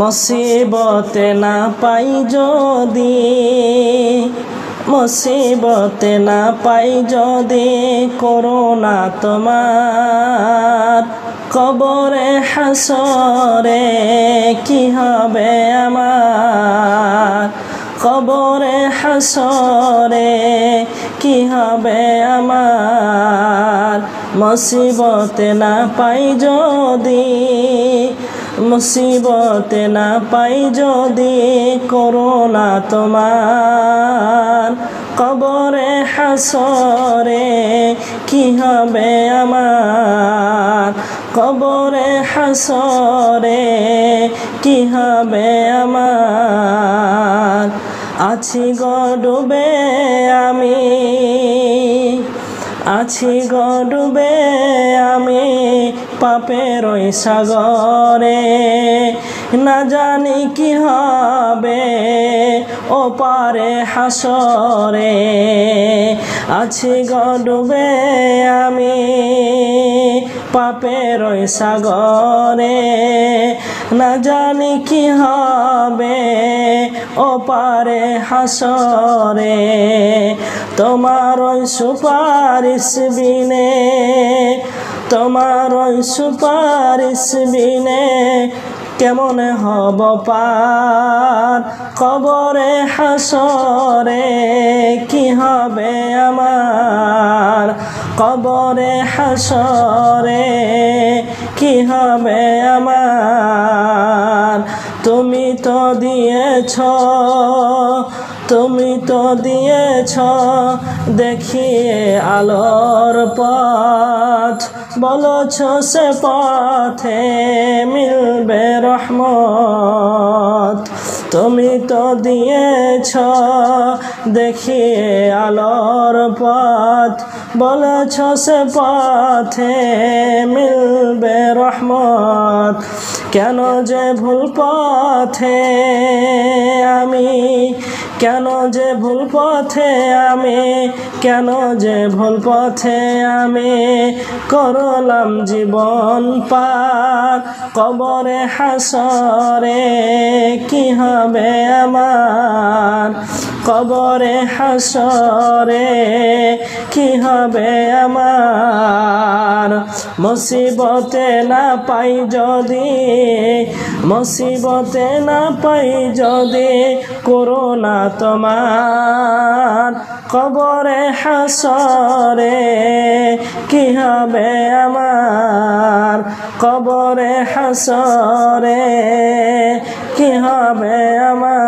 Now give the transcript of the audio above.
মুসিবতে না পাই যদি, মুসিবতে না পাই যদি করোনা তোমার, কবরে হাসরে কি হবে আমার, কবরে হাসরে কি হবে আমার। মুসিবতে না পাই যদি, মুসিবতে না পাই যদি করোনা তোমার, কবরে হাসরে কি হবে আমার, কবরে হাসরে কি হবে আমার। আছি গো ডুবে আমি, আছি গো ডুবে আমি পাপের ওই সাগরে, না জানি কি হবে ও পারে হাসরে। আছি গো ডুবে আমি পাপের ওই সাগরে, না জানি কি হবে ও পারে হাসরে। তোমার ওই সুপারিশ বিনে, তোমার ওই সুপারিশ বিনে কেমন হব পার, কবরে হাসরে কি হবে আমার, কবরে হাসরে কি হবে আমার। তুমি তো দিয়েছ, তুমি তো দিয়েছ দেখিয়ে আলোর পথ, বলছ সে পথে মিলবে রহমত। তুমি তো দিয়েছ দেখিয়ে আলোর পথ, বলছ সে পথে মিলবে রহমত। কেন যে ভুল পথে আমি, কেন যে ভুল পথে আমি, কেন যে ভুল পথে আমি করলাম জীবন পার, কবরে হাসরে কি হবে আমার, কবরে হাসরে কি হবে আমার। মুসিবতে না পাই যদি, মুসিবতে না পাই যদি করোনা তোমার, কবরে হাসরে কি হবে আমার, কবরে হাসরে কি হবে আমার।